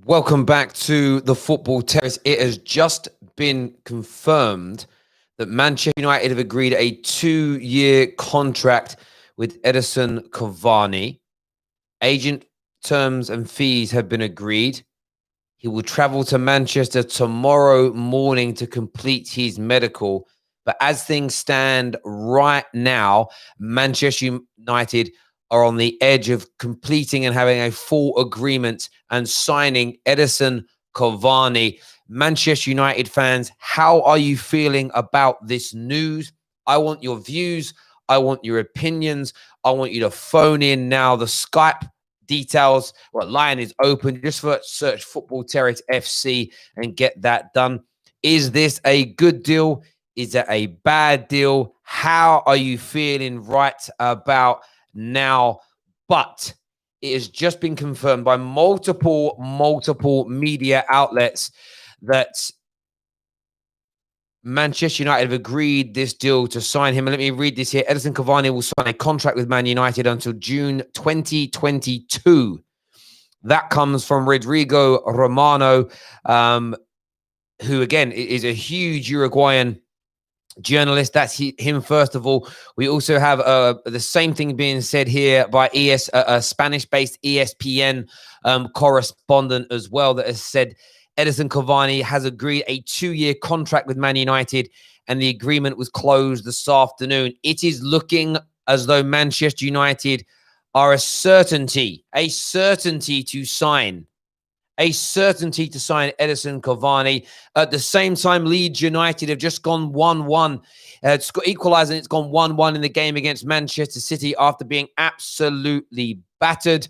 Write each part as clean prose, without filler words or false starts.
Welcome back to the Football Terrace. It has just been confirmed that Manchester United have agreed a 2-year contract with Edinson Cavani. Agent terms and fees have been agreed. He will travel to Manchester tomorrow morning to complete his medical. But as things stand right now, Manchester United are on the edge of completing and having a full agreement and signing Edinson Cavani. Manchester United fans, how are you feeling about this news? I want your views. I want your opinions. I want you to phone in now. The Skype details, line is open. Just search Football Terrace FC and get that done. Is this a good deal? Is it a bad deal? How are you feeling right about now? But it has just been confirmed by multiple media outlets that Manchester United have agreed this deal to sign him. And let me read this here. Edinson Cavani will sign a contract with Man United until June 2022. That comes from Rodrigo Romano, who, again, is a huge Uruguayan journalist. That's him, first of all. We also have the same thing being said here by a Spanish-based ESPN correspondent as well, that has said Edinson Cavani has agreed a 2-year contract with Man United, and the agreement was closed this afternoon. It is looking as though Manchester United are a certainty to sign Edinson Cavani. At the same time, Leeds United have just gone 1-1. It's got equalised, and it's gone 1-1 in the game against Manchester City after being absolutely battered.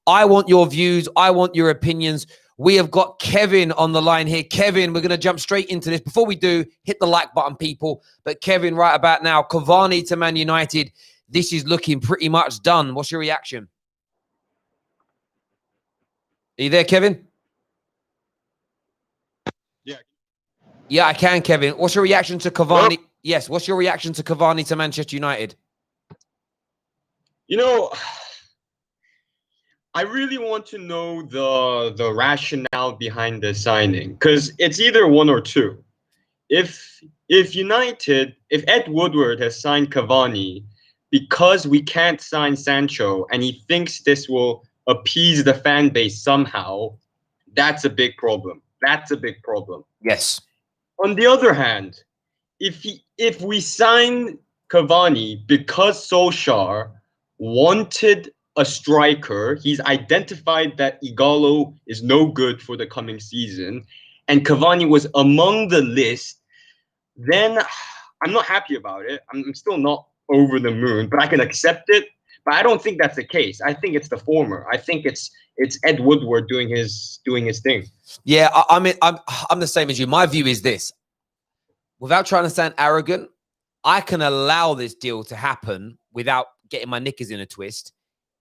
I want your views. I want your opinions. We have got Kevin on the line here. Kevin, we're going to jump straight into this. Before we do, hit the like button, people. But Kevin, right about now, Cavani to Man United, this is looking pretty much done. What's your reaction? Are you there, Kevin? Yeah, I can, Kevin. What's your reaction to Cavani? Hello? Yes, what's your reaction to Cavani to Manchester United? You know, I really want to know the rationale behind the signing, because it's either one or two. If Ed Woodward has signed Cavani because we can't sign Sancho and he thinks this will appease the fan base somehow, that's a big problem. Yes. On the other hand, if we sign Cavani because Solskjaer wanted a striker, he's identified that Igalo is no good for the coming season, and Cavani was among the list, then I'm not happy about it. I'm still not over the moon, but I can accept it. But I don't think that's the case. I think it's the former. I think it's Ed Woodward doing his thing. Yeah, I mean, I'm the same as you. My view is this: without trying to sound arrogant, I can allow this deal to happen without getting my knickers in a twist.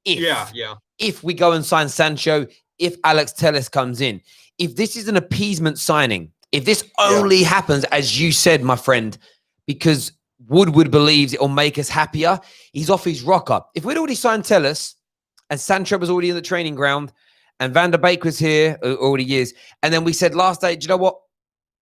If we go and sign Sancho, if Alex Telles comes in, if this is an appeasement signing, if this only happens, as you said, my friend, because Woodward believes it will make us happier, he's off his rocker. If we'd already signed Telles and Sancho was already in the training ground and Van der Beek was here, already is, and then we said last day, do you know what?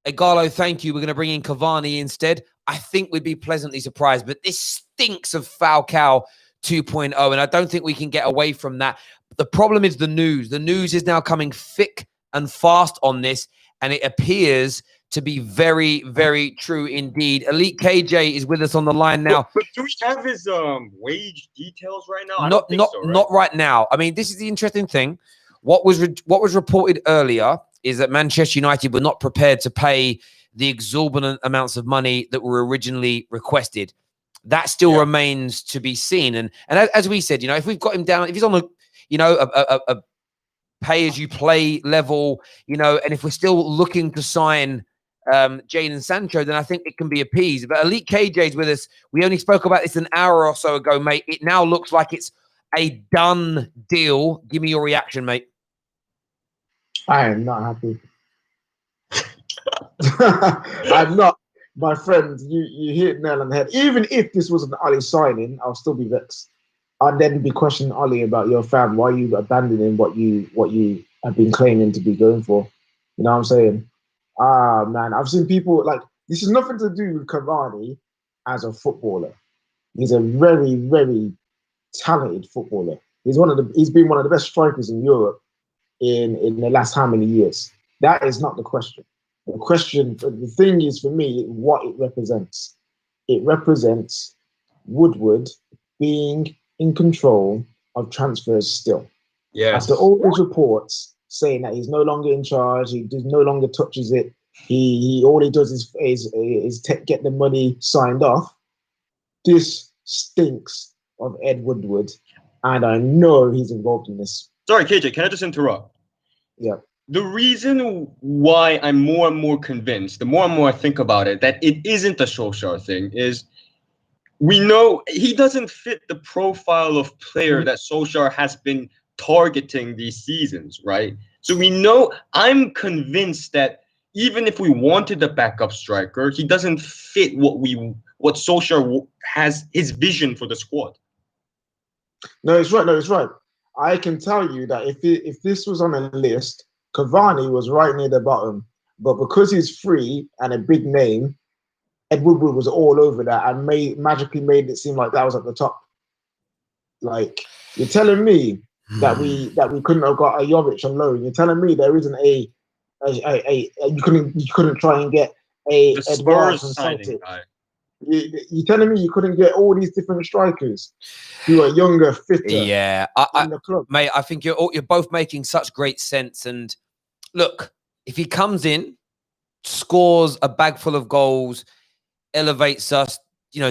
Igalo, thank you. We're going to bring in Cavani instead. I think we'd be pleasantly surprised. But this stinks of Falcao 2.0, and I don't think we can get away from that. The problem is the news. The news is now coming thick and fast on this, and it appears to be very, very true indeed. Elite KJ is with us on the line now. But do we have his wage details right now? Not right now. I mean, this is the interesting thing. What was reported earlier is that Manchester United were not prepared to pay the exorbitant amounts of money that were originally requested. That still remains to be seen. And as we said, if we've got him down, if he's on a pay-as-you-play level, and if we're still looking to sign Jadon Sancho, then I think it can be appeased. But Elite KJ's with us. We only spoke about this an hour or so ago, mate. It now looks like it's a done deal. Give me your reaction, mate. I am not happy. I'm not, my friend. You hit it nail on the head. Even if this was an Ali signing, I'll still be vexed. I'd then be questioning Ali about your fam. Why are you abandoning what you have been claiming to be going for. You know what I'm saying? Ah, man, I've seen people like this is nothing to do with Cavani as a footballer. He's a very, very talented footballer. He's been one of the best strikers in Europe in the last how many years. That is not the question. The thing is for me, what it represents. It represents Woodward being in control of transfers still. Yes. After all those reports saying that he's no longer in charge, he no longer touches it, he all he does is get the money signed off. This stinks of Ed Woodward, and I know he's involved in this. Sorry, KJ, can I just interrupt? Yeah. The reason why I'm more and more convinced, the more and more I think about it, that it isn't a Solskjaer thing is we know he doesn't fit the profile of player that Solskjaer has been targeting these seasons, right? So we know, I'm convinced that even if we wanted a backup striker, he doesn't fit what Solskjaer has, his vision for the squad. No, it's right. No, it's right. I can tell you that if this was on a list, Cavani was right near the bottom, but because he's free and a big name, Ed Woodward was all over that and magically made it seem like that was at the top. Like you're telling me that we couldn't have got a Jovic on loan. You're telling me there isn't you couldn't try and get a The Edouard Spurs from signing Celtic. guy. You're telling me you couldn't get all these different strikers who are younger, fitter. Yeah, in the club. mate, I think you're both making such great sense. And look, if he comes in, scores a bag full of goals, elevates us,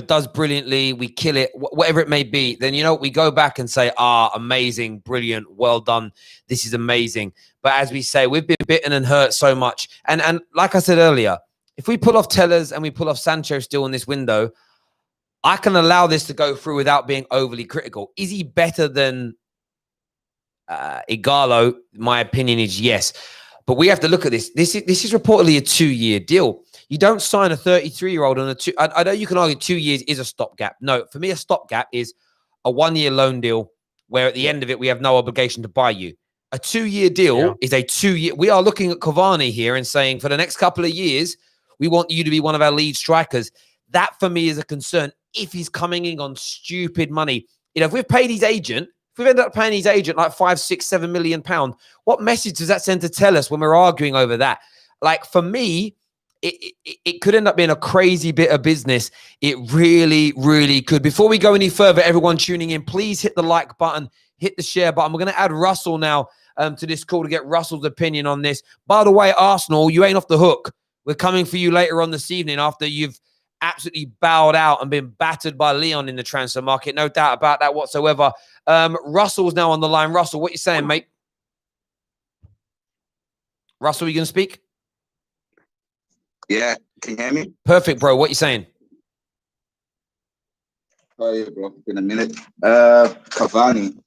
does brilliantly, we kill it, whatever it may be, then, we go back and say, amazing, brilliant, well done. This is amazing. But as we say, we've been bitten and hurt so much. And like I said earlier, if we pull off Tellers and we pull off Sancho still in this window, I can allow this to go through without being overly critical. Is he better than Igalo? My opinion is yes. But we have to look at this. This is reportedly a 2-year deal. You don't sign a 33-year-old on a two. I know you can argue 2 years is a stopgap. No, for me, a stopgap is a 1-year loan deal where at the end of it, we have no obligation to buy you. A 2-year deal is a 2-year. We are looking at Cavani here and saying for the next couple of years, we want you to be one of our lead strikers. That for me is a concern if he's coming in on stupid money. If we've paid his agent, if we've ended up paying his agent like £5, £6, £7 million, what message does that send to tell us when we're arguing over that? Like for me, it could end up being a crazy bit of business. It really, really could. Before we go any further, everyone tuning in, please hit the like button, hit the share button. We're going to add Russell now to this call to get Russell's opinion on this. By the way, Arsenal, you ain't off the hook. We're coming for you later on this evening after you've absolutely bowed out and been battered by Leon in the transfer market. No doubt about that whatsoever. Russell's now on the line. Russell, what you saying, mate? Russell, you going to speak? Yeah, can you hear me? Perfect, bro. What you saying? Oh yeah, bro. In a minute. Cavani.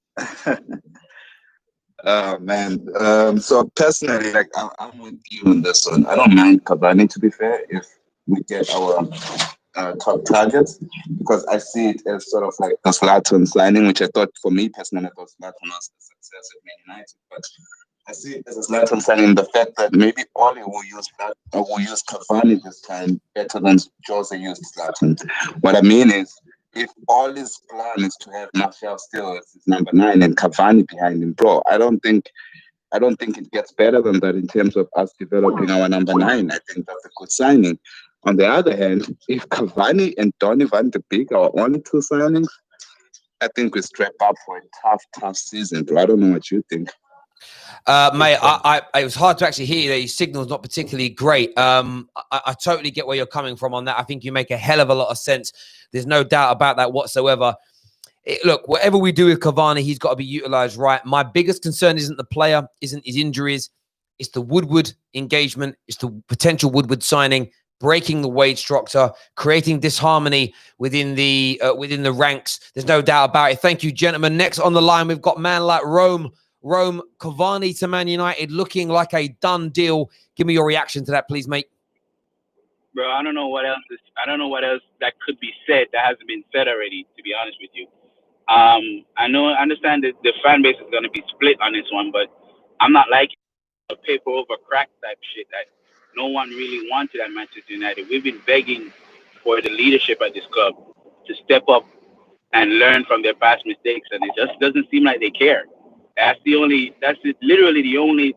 Oh man. So personally, like I'm with you on this one. I don't mind Cavani, to be fair, if we get our top targets, because I see it as sort of like a Zlatan signing, which I thought, for me personally, I thought Zlatan was a success at Man United, but I see it as a Zlatan signing, the fact that maybe Ole will use Cavani this time better than Jose used Zlatan. What I mean is, if Ole's plan is to have Martial still as his number 9 and Cavani behind him, bro, I don't think it gets better than that in terms of us developing our number 9. I think that's a good signing. On the other hand, if Cavani and Donny van de Beek are only 2 signings, I think we strap up for a tough season, bro. I don't know what you think. Mate, it was hard to actually hear you there. Your signal's not particularly great. I totally get where you're coming from on that. I think you make a hell of a lot of sense. There's no doubt about that whatsoever. Look, whatever we do with Cavani, he's got to be utilised right. My biggest concern isn't the player, isn't his injuries. It's the Woodward engagement. It's the potential Woodward signing, breaking the wage structure, creating disharmony within the ranks. There's no doubt about it. Thank you, gentlemen. Next on the line, we've got man like Rome, Cavani to Man United, looking like a done deal. Give me your reaction to that, please, mate. Bro, I don't know what else that could be said that hasn't been said already, to be honest with you. I understand that the fan base is going to be split on this one, but I'm not liking paper over crack type shit that no one really wanted at Manchester United. We've been begging for the leadership at this club to step up and learn from their past mistakes, and it just doesn't seem like they care. Literally the only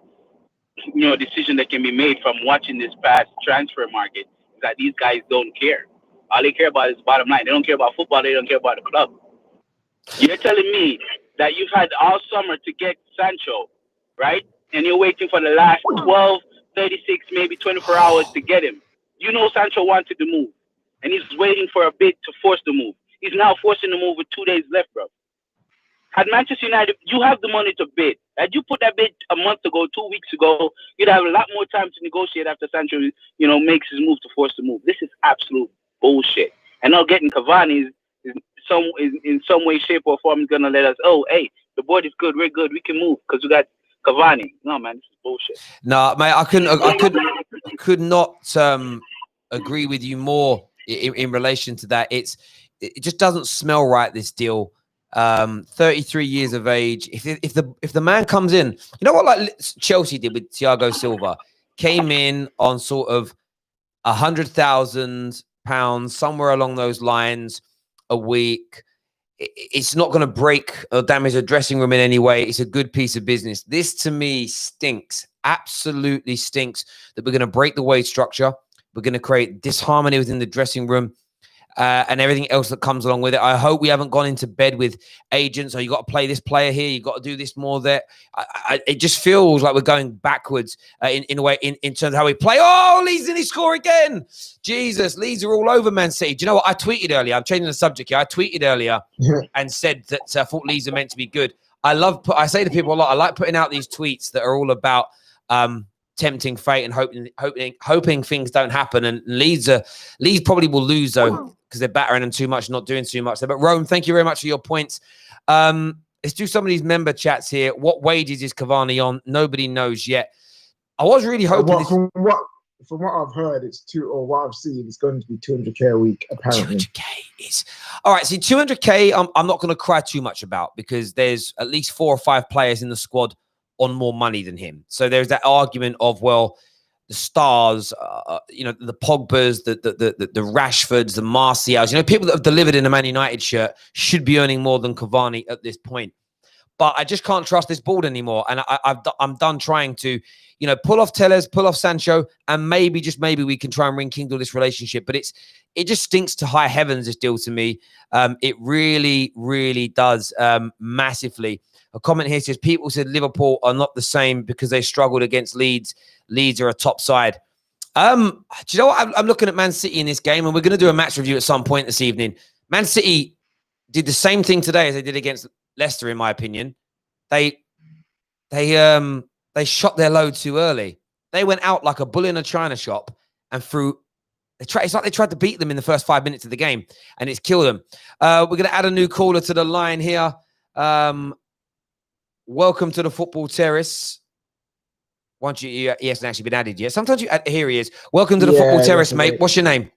decision that can be made from watching this past transfer market is that these guys don't care. All they care about is bottom line. They don't care about football. They don't care about the club. You're telling me that you've had all summer to get Sancho, right? And you're waiting for the last 12, 36, maybe 24 hours to get him. You know Sancho wanted to move, and he's waiting for a bid to force the move. He's now forcing the move with 2 days left, bro. At Manchester United, you have the money to bid. Had you put that bid a month ago, 2 weeks ago, you'd have a lot more time to negotiate after Sancho, makes his move to force the move. This is absolute bullshit. And not getting Cavani is in some way, shape, or form is gonna let us. Oh, hey, the board is good. We're good. We can move because we got Cavani. No, man, this is bullshit. No, mate, I could not agree with you more in relation to that. It just doesn't smell right, this deal. 33 years of age. If the man comes in, you know what, like Chelsea did with Thiago Silva, came in on sort of £100,000, somewhere along those lines, a week. It's not going to break or damage the dressing room in any way. It's a good piece of business. This to me stinks, absolutely stinks, that we're going to break the wage structure. We're going to create disharmony within the dressing room. And everything else that comes along with it. I hope we haven't gone into bed with agents. You got to play this player here. You got to do this more there. It just feels like we're going backwards in a way in terms of how we play. Oh, Leeds didn't score again. Jesus, Leeds are all over Man City. Do you know what I tweeted earlier? I'm changing the subject here. I tweeted earlier and said that I thought Leeds are meant to be good. I say to people a lot, I like putting out these tweets that are all about tempting fate and hoping things don't happen. And Leeds probably will lose though, because they're battering them too much, not doing too much there. But Rome, thank you very much for your points. Let's do some of these member chats here. What wages is Cavani on? Nobody knows yet. I was really hoping from what I've heard, what I've seen, it's going to be 200k a week, apparently. 200k is all right. See, 200k, I'm not going to cry too much about, because there's at least 4 or 5 players in the squad on more money than him. So there's that argument of, well, the stars, the Pogbas, the Rashfords, the Martials, people that have delivered in a Man United shirt should be earning more than Cavani at this point. But I just can't trust this board anymore. And I'm done trying to, pull off Tellez, pull off Sancho, and maybe we can try and rekindle this relationship. But it just stinks to high heavens, this deal, to me. It really, really does, massively. A comment here says, people said Liverpool are not the same because they struggled against Leeds. Leeds are a top side. Do you know what? I'm looking at Man City in this game, and we're going to do a match review at some point this evening. Man City did the same thing today as they did against Leicester, in my opinion. They shot their load too early. They went out like a bull in a china shop and threw. It's like they tried to beat them in the first 5 minutes of the game, and it's killed them. We're going to add a new caller to the line here. Welcome to the Football Terrace. Once he hasn't actually been added yet. Sometimes here he is. Welcome to the Football Terrace, mate. What's your name?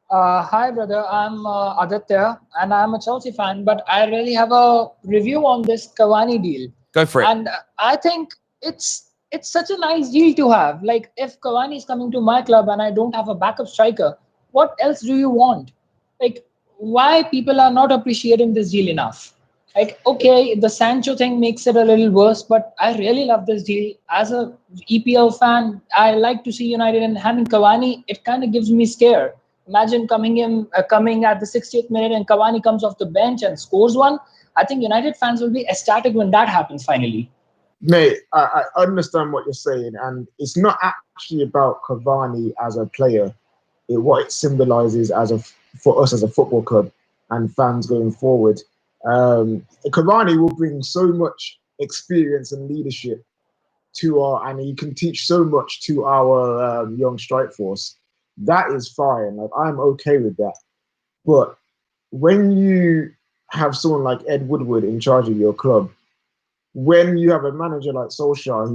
Hi, brother. I'm Aditya, and I'm a Chelsea fan, but I really have a review on this Cavani deal. Go for it. And I think it's such a nice deal to have. Like, if Cavani is coming to my club and I don't have a backup striker, what else do you want? Like, why people are not appreciating this deal enough? Like, okay, the Sancho thing makes it a little worse, but I really love this deal. As a EPL fan, I like to see United, and having Cavani, it kind of gives me scare. Imagine coming at the 60th minute and Cavani comes off the bench and scores one. I think United fans will be ecstatic when that happens finally. Mate, I understand what you're saying, and it's not actually about Cavani as a player. What it symbolizes for us as a football club and fans going forward. Cavani will bring so much experience and leadership and he can teach so much to our young strike force. That is fine. Like, I'm okay with that. But when you have someone like Ed Woodward in charge of your club, when you have a manager like Solskjaer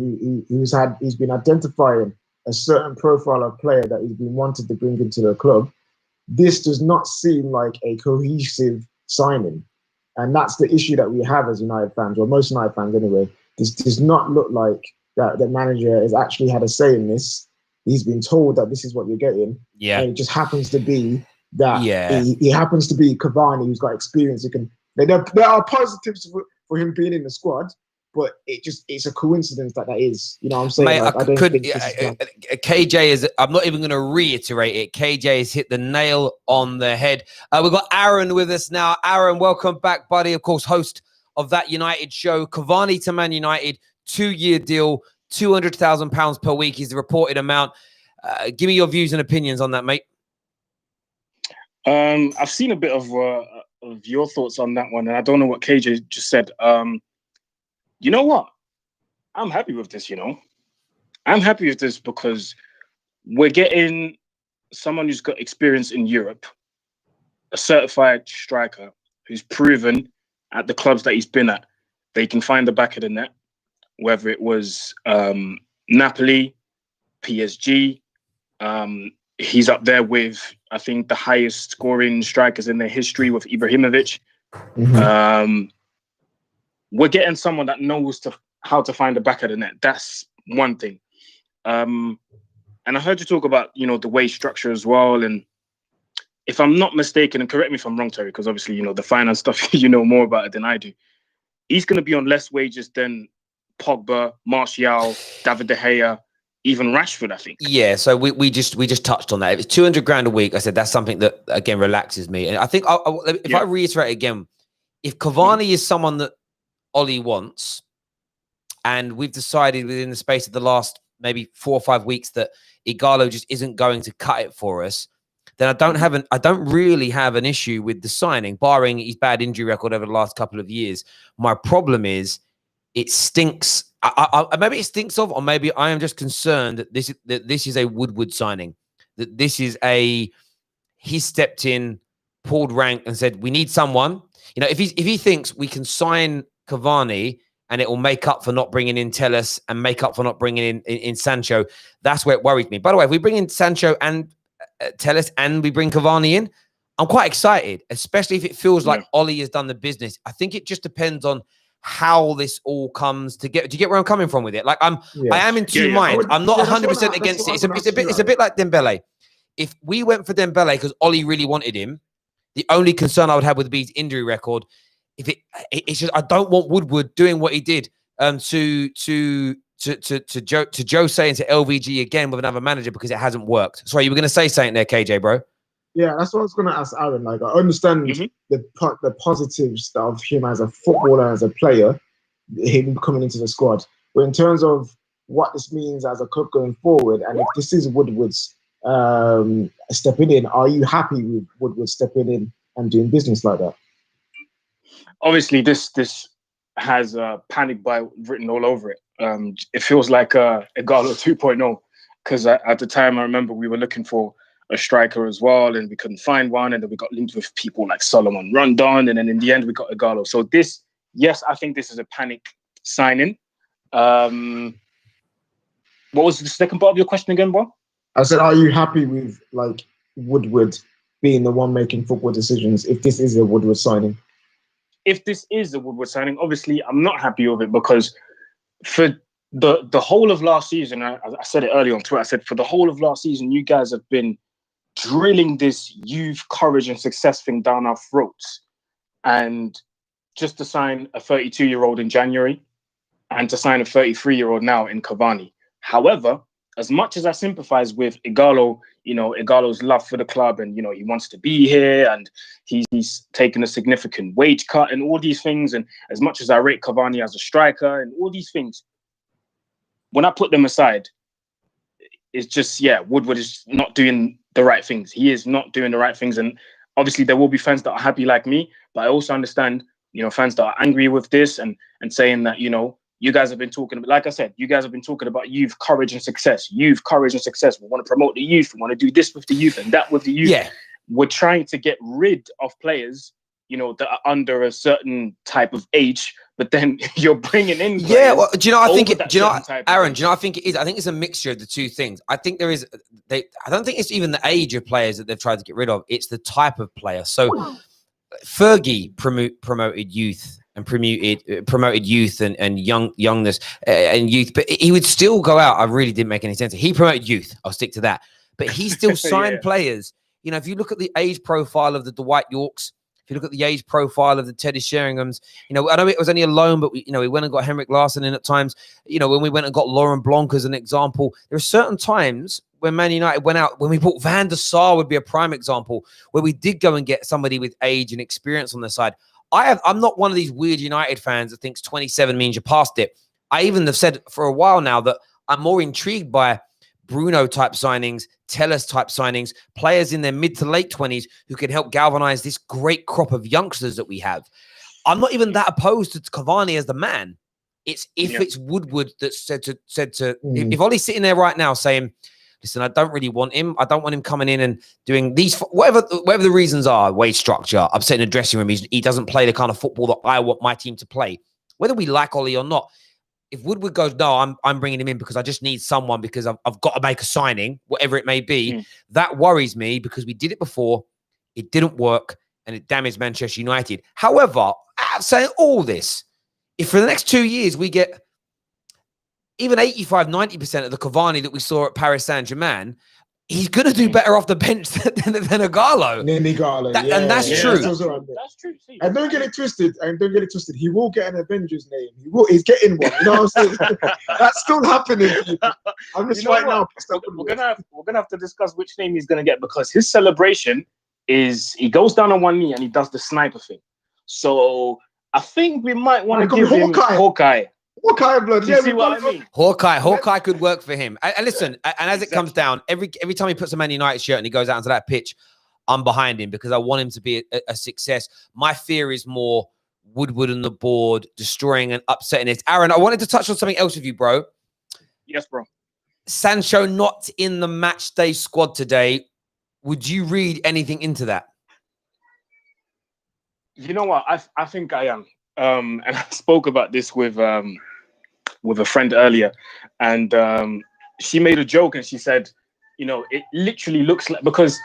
he's been identifying a certain profile of player that he's been wanted to bring into the club, this does not seem like a cohesive signing. And that's the issue that we have as United fans, or most United fans anyway. This does not look like that the manager has actually had a say in this. He's been told that this is what you're getting. Yeah. And it just happens to be that Yeah. he happens to be Cavani, who's got experience. There are positives for him being in the squad, but it's a coincidence that is. You know what I'm saying? Mate, like, I don't think this is KJ is. I'm not even going to reiterate it. KJ has hit the nail on the head. We've got Aaron with us now. Aaron, welcome back, buddy. Of course, host of That United Show. Cavani to Man United, 2-year deal, £200,000 per week is the reported amount. Give me your views and opinions on that, mate. I've seen a bit of your thoughts on that one, and I don't know what KJ just said. You know what? I'm happy with this, I'm happy with this because we're getting someone who's got experience in Europe, a certified striker who's proven at the clubs that he's been at, they can find the back of the net, whether it was Napoli, PSG. He's up there with, I think, the highest scoring strikers in their history with Ibrahimovic. Mm-hmm. We're getting someone that knows how to find the back of the net. That's one thing. And I heard you talk about, the wage structure as well. And if I'm not mistaken, and correct me if I'm wrong, Terry, because obviously, the finance stuff, you know more about it than I do. He's going to be on less wages than Pogba, Martial, David De Gea, even Rashford, I think. Yeah, so we just touched on that. If it's 200 grand a week, I said that's something that, again, relaxes me. And I think if I reiterate again, if Cavani is someone that Ollie wants, and we've decided within the space of the last maybe 4 or 5 weeks that Ighalo just isn't going to cut it for us, then I don't really have an issue with the signing, barring his bad injury record over the last couple of years. My problem is it stinks. Maybe it stinks of, or maybe I am just concerned that this is a Woodward signing. That this is he stepped in, pulled rank, and said we need someone. If he thinks we can sign Cavani and it will make up for not bringing in Telles and make up for not bringing in Sancho, that's where it worries me. By the way, if we bring in Sancho and Telles and we bring Cavani in, I'm quite excited, especially if it feels like Ollie has done the business. I think it just depends on how this all comes together. Do you get where I'm coming from with it? Like I am in two minds. I'm not 100% against it. It's a bit like Dembele. If we went for Dembele because Ollie really wanted him, the only concern I would have would be his injury record. It's just I don't want Woodward doing what he did to Jose and to LVG again with another manager because it hasn't worked. Sorry, you were going to say something there, KJ, bro. Yeah, that's what I was going to ask Aaron. Like, I understand the positives of him as a footballer, as a player, him coming into the squad. But in terms of what this means as a club going forward, and if this is Woodward's stepping in, are you happy with Woodward stepping in and doing business like that? Obviously, this has panic buy written all over it. It feels like Ighalo 2.0 because at the time I remember we were looking for a striker as well, and we couldn't find one, and then we got linked with people like Solomon Rondon, and then in the end we got Ighalo. So I think this is a panic signing. What was the second part of your question again, bro? I said, are you happy with Woodward being the one making football decisions if this is a Woodward signing? If this is a Woodward signing, obviously I'm not happy with it because for the whole of last season, I said it earlier on Twitter, I said for the whole of last season, you guys have been drilling this youth courage and success thing down our throats. And just to sign a 32-year-old in January and to sign a 33-year-old now in Cavani. However, as much as I sympathize with Ighalo, Ighalo's love for the club and, he wants to be here and he's taken a significant wage cut and all these things. And as much as I rate Cavani as a striker and all these things, when I put them aside, it's just, Woodward is not doing the right things. He is not doing the right things. And obviously there will be fans that are happy like me, but I also understand, fans that are angry with this and saying that, you guys have been talking about, like I said, you guys have been talking about youth, courage and success. Youth, courage and success. We want to promote the youth. We want to do this with the youth and that with the youth. Yeah. We're trying to get rid of players, that are under a certain type of age, but then you're bringing in players. Yeah, well, Aaron, I think it is. I think it's a mixture of the two things. I think I don't think it's even the age of players that they've tried to get rid of. It's the type of player. So Fergie promoted youth and promoted youth and youngness and youth, but he would still go out. I really didn't make any sense. He promoted youth. I'll stick to that. But he still signed players. You know, if you look at the age profile of the Dwight Yorks, if you look at the age profile of the Teddy Sheringham's, you know, I know it was only a loan, but we went and got Henrik Larsson in at times. You know, when we went and got Laurent Blanc as an example, there are certain times when Man United went out, when we bought Van der Sar would be a prime example, where we did go and get somebody with age and experience on their side. I'm not one of these weird United fans that thinks 27 means you're past it. I even have said for a while now that I'm more intrigued by Bruno type signings, Tellus type signings, players in their mid to late 20s who can help galvanize this great crop of youngsters that we have. I'm not even that opposed to Cavani as the man. It's it's Woodward that said to if Ollie's sitting there right now saying, listen, I don't really want him. I don't want him coming in and doing these, whatever the reasons are, wage structure, upsetting the dressing room. He doesn't play the kind of football that I want my team to play. Whether we like Ollie or not, if Woodward goes, no, I'm bringing him in because I just need someone because I've got to make a signing, whatever it may be, that worries me because we did it before, it didn't work, and it damaged Manchester United. However, saying all this, if for the next 2 years we get even 85, 90% of the Cavani that we saw at Paris Saint-Germain, he's going to do better off the bench than Ighalo. And that's true. That's true. See, and don't get it twisted. He will get an Avengers name. He's getting one. You know what I'm saying? That's still happening. I'm just now. We're gonna have to discuss which name he's gonna get, because his celebration is he goes down on one knee and he does the sniper thing. So I think we might want to give him Hawkeye. Hawkeye blood. You see what I mean? Hawkeye could work for him. And listen, and as it comes down, every time he puts a Man United shirt and he goes out onto that pitch, I'm behind him because I want him to be a success. My fear is more Woodward on the board, destroying and upsetting it. Aaron, I wanted to touch on something else with you, bro. Yes, bro. Sancho not in the match day squad today. Would you read anything into that? You know what? I think I am. And I spoke about this with a friend earlier, and she made a joke and she said, you know, it literally looks like, because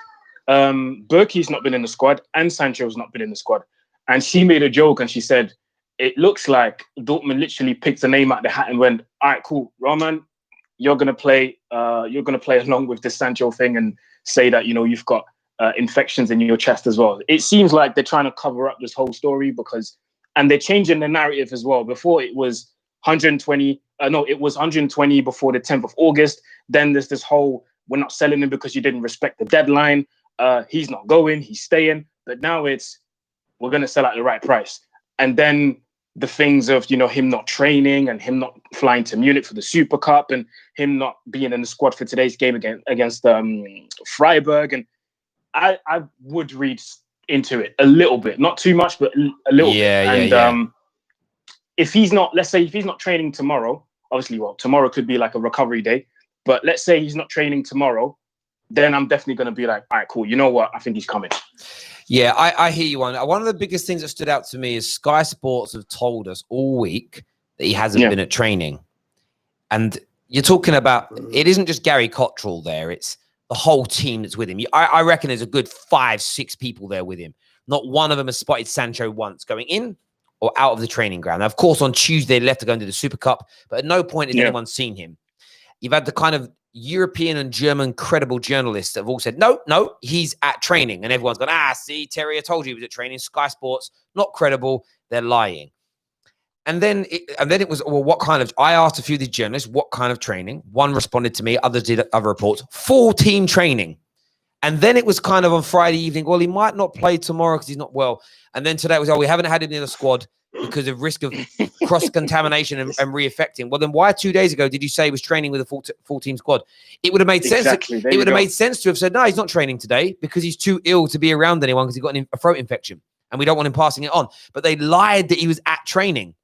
Berkey's not been in the squad and Sancho's not been in the squad, and she made a joke and she said, it looks like Dortmund literally picked a name out of the hat and went, all right, cool, Roman, you're gonna play along with this Sancho thing and say that, you know, you've got infections in your chest as well. It seems like they're trying to cover up this whole story and they're changing the narrative as well. Before it was 120. It was 120 before the 10th of August. Then there's this whole, we're not selling him because you didn't respect the deadline. He's not going, he's staying. But now it's, we're going to sell at the right price. And then the things of, you know, him not training and him not flying to Munich for the Super Cup and him not being in the squad for today's game against Freiburg. And I would read into it a little bit, not too much, but a little bit. And if he's not, let's say if he's not training tomorrow, obviously, well, tomorrow could be like a recovery day, but let's say he's not training tomorrow, then I'm definitely going to be like, all right, cool. You know what? I think he's coming. Yeah, I hear you on. One of the biggest things that stood out to me is Sky Sports have told us all week that he hasn't been at training. And you're talking about, it isn't just Gary Cottrell there. It's the whole team that's with him. I reckon there's a good 5-6 people there with him. Not one of them has spotted Sancho once going in or out of the training ground. Now, of course, on Tuesday, they left to go into the Super Cup, but at no point has anyone seen him. You've had the kind of European and German credible journalists that have all said, no, he's at training. And everyone's gone, see, Terry, I told you he was at training. Sky Sports, not credible. They're lying. And then it was, well, what kind of, I asked a few of these journalists, what kind of training? One responded to me, others did other reports, full team training. And then it was kind of on Friday evening, well, he might not play tomorrow because he's not well. And then today it was, we haven't had him in the squad because of risk of cross-contamination and re-affecting. Well, then why 2 days ago did you say he was training with a full team squad? It would have made sense. It would have made sense to have said, no, he's not training today because he's too ill to be around anyone because he got a throat infection and we don't want him passing it on. But they lied that he was at training.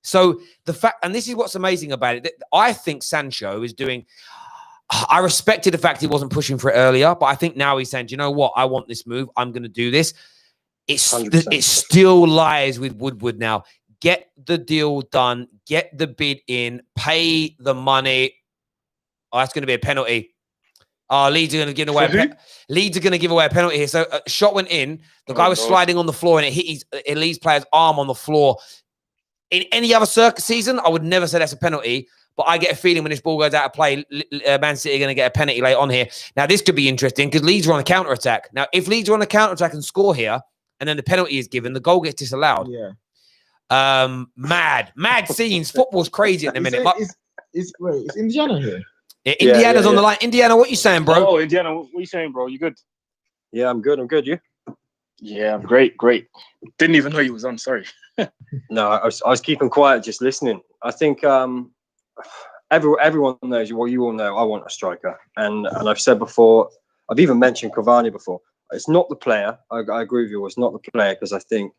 So the fact, and this is what's amazing about it, that I think Sancho is doing, I respected the fact he wasn't pushing for it earlier, but I think now he's saying, do you know what? I want this move. I'm going to do this. It still lies with Woodward now. Get the deal done. Get the bid in. Pay the money. Oh, that's going to be a penalty. Oh, Leeds are going to give away. Leeds are going to give away a penalty here. So a shot went in. The guy was sliding on the floor and it hit Leeds player's arm on the floor. In any other season, I would never say that's a penalty. But I get a feeling when this ball goes out of play, Man City are going to get a penalty late on here. Now, this could be interesting because Leeds are on a counter-attack. Now, if Leeds are on a counter-attack and score here, and then the penalty is given, the goal gets disallowed. Yeah. Mad scenes. Football's crazy at the minute. Is Indiana here? Yeah, Indiana's on the yeah. line. Indiana, what you saying, bro? Oh, Indiana, what you saying, bro? You good? Yeah, I'm good. You? Yeah, I'm great. Didn't even know you was on. Sorry. No, I was keeping quiet, just listening. I think everyone knows. Well, you all know. I want a striker, and I've said before. I've even mentioned Cavani before. It's not the player. I agree with you. It's not the player because I think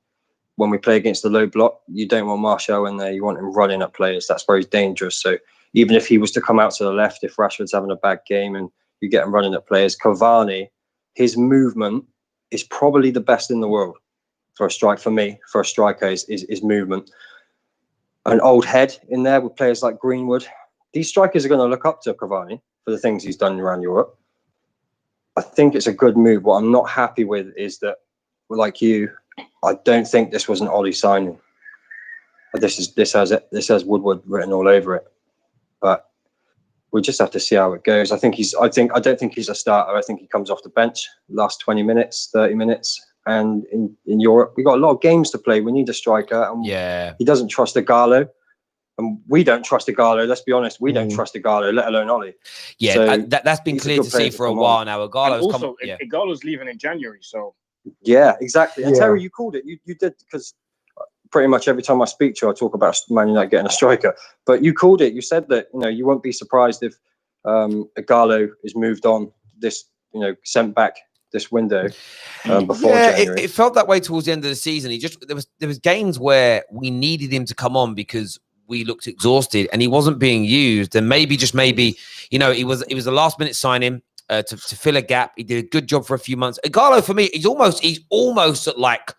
when we play against the low block, you don't want Martial in there. You want him running at players. That's very dangerous. So even if he was to come out to the left, if Rashford's having a bad game and you get him running at players, Cavani, his movement is probably the best in the world for a strike. For me, for a striker, is movement. An old head in there with players like Greenwood. These strikers are going to look up to Cavani for the things he's done around Europe. I think it's a good move. What I'm not happy with is that, like you, I don't think this was an Ollie signing. This has Woodward written all over it. But we just have to see how it goes. I don't think he's a starter. I think he comes off the bench last 20 minutes, 30 minutes. And in Europe, we got a lot of games to play. We need a striker. And he doesn't trust Igalo. And we don't trust Igalo. Let's be honest. We don't trust Igalo, let alone Ollie. Yeah, so that's been clear to see for a while now. Igalo's leaving in January, so. Yeah, exactly. And Terry, you called it. You did, because pretty much every time I speak to you, I talk about Man United getting a striker. But you called it. You said that you won't be surprised if Igalo is moved on this, sent back this window before January. It felt that way towards the end of the season. There was games where we needed him to come on because we looked exhausted and he wasn't being used. And maybe it was a last minute signing to fill a gap. He did a good job for a few months. Igalo, for me, he's almost at like,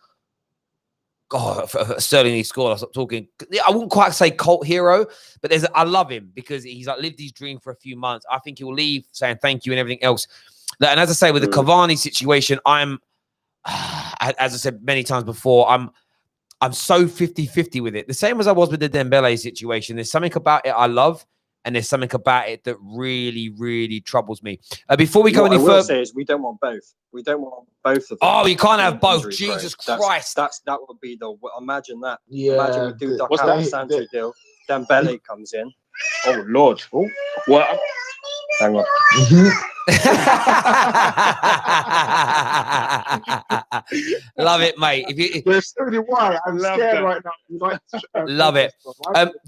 God, Sterling he scored. I stopped talking. I wouldn't quite say cult hero, but I love him because he's like lived his dream for a few months. I think he'll leave saying thank you and everything else. And as I say, with the Cavani situation, I'm, as I said many times before, I'm so 50-50 with it. The same as I was with the Dembele situation. There's something about it I love, and there's something about it that really, really troubles me. Before we go any further, say is we don't want both. We don't want both of them. Oh, you can't have both. Jesus Christ. That would be imagine that. Yeah, imagine we do the Sancho deal. Dembele comes in. Oh, Lord. Oh, well, hang on. Love it, mate. There's so many why. I'm scared right now. Love it.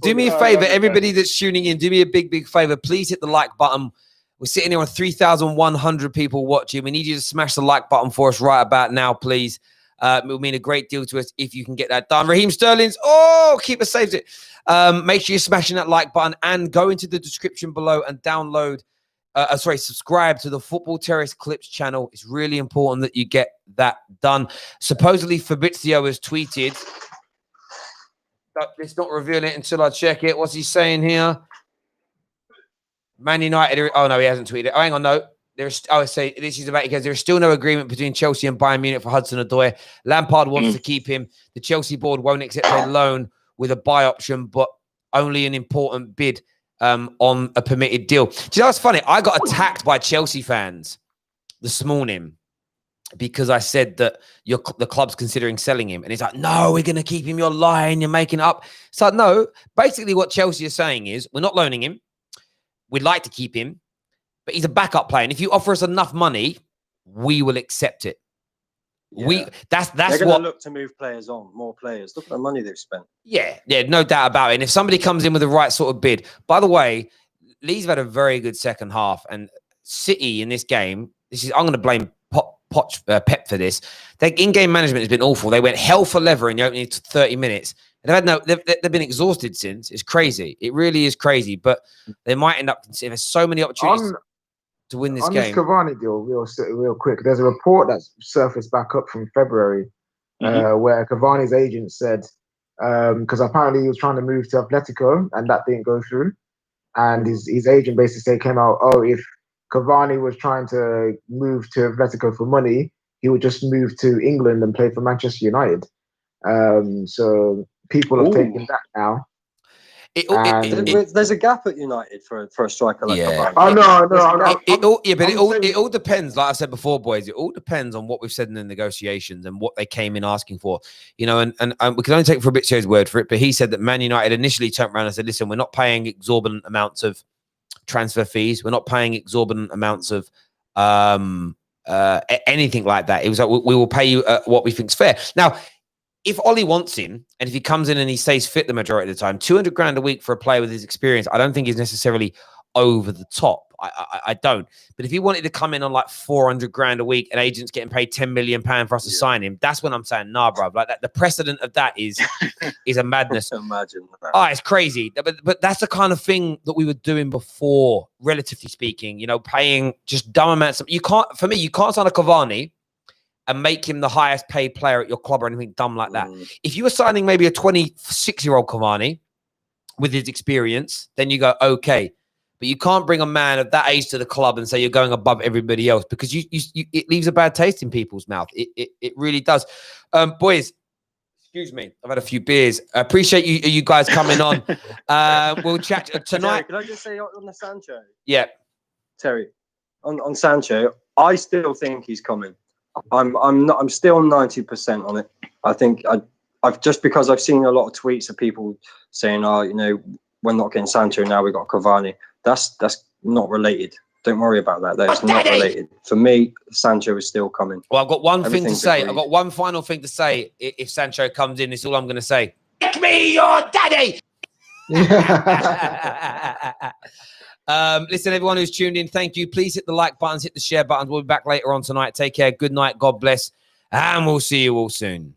Do me a favor, everybody that's tuning in, do me a big favor. Please hit the like button. We're sitting here on 3,100 people watching. We need you to smash the like button for us right about now, please. It will mean a great deal to us if you can get that done. Raheem Sterling's, keep us safe. Make sure you're smashing that like button and go into the description below and download. Subscribe to the Football Terrace Clips channel. It's really important that you get that done. Supposedly, Fabrizio has tweeted. Let's not reveal it until I check it. What's he saying here? Man United. Oh no, he hasn't tweeted. Oh, hang on, no. This is about because there's still no agreement between Chelsea and Bayern Munich for Hudson-Odoi. Lampard wants to keep him. The Chelsea board won't accept a loan with a buy option, but only an important bid on a permitted deal. Do you know what's funny? I got attacked by Chelsea fans this morning because I said that the club's considering selling him. And it's like, no, we're going to keep him. You're lying. You're making it up. So no, basically what Chelsea is saying is we're not loaning him. We'd like to keep him, but he's a backup player. And if you offer us enough money, we will accept it. Yeah. That's they're going what to look to move players on, more players. Look at the money they've spent. Yeah, no doubt about it. And if somebody comes in with the right sort of bid, by the way, Leeds have had a very good second half, and City in this game. I'm going to blame Pep for this. Their in-game management has been awful. They went hell for leather in the opening 30 minutes. And they've been exhausted since. It's crazy. It really is crazy. But they might end up considering there's so many opportunities to win this game. On this Cavani deal, real quick, there's a report that's surfaced back up from February where Cavani's agent said, because apparently he was trying to move to Atletico and that didn't go through. And his agent basically came out, if Cavani was trying to move to Atletico for money, he would just move to England and play for Manchester United. So people have Ooh. taken that now. There's a gap at United for a striker like Cavani. Oh no, It all depends. Like I said before, boys, it all depends on what we've said in the negotiations and what they came in asking for. You know, and we can only take Fabrizio's word for it, but he said that Man United initially turned around and said, "Listen, we're not paying exorbitant amounts of transfer fees. We're not paying exorbitant amounts of anything like that." It was like, "We will pay you what we think's fair." Now, if Ollie wants him, and if he comes in and he stays fit the majority of the time, 200 grand a week for a player with his experience, I don't think is necessarily over the top. I don't. But if he wanted to come in on like 400 grand a week and agents getting paid 10 million pounds for us to sign him, that's when I'm saying, nah, bro. Like that, the precedent of that is a madness. Imagine that. Oh, it's crazy. But that's the kind of thing that we were doing before, relatively speaking, you know, paying just dumb amounts of, you can't sign a Cavani and make him the highest paid player at your club or anything dumb like that. If you were signing maybe a 26-year-old Cavani with his experience, then you go, okay. But you can't bring a man of that age to the club and say you're going above everybody else, because it leaves a bad taste in people's mouth. It really does. Boys, excuse me, I've had a few beers. I appreciate you guys coming on. We'll chat tonight. Terry, can I just say on the Sancho? Yeah. Terry, on Sancho, I still think he's coming. I'm still 90% on it. I think I've just because I've seen a lot of tweets of people saying, "Oh, you know, we're not getting Sancho now. We got Cavani." That's not related. Don't worry about that. That is not related. For me, Sancho is still coming. Well, I've got one thing to say. I've got one final thing to say. If Sancho comes in, it's all I'm going to say. Make me your daddy. Listen, everyone who's tuned in, thank you. Please hit the like buttons, hit the share buttons. We'll be back later on tonight. Take care. Good night. God bless. And we'll see you all soon.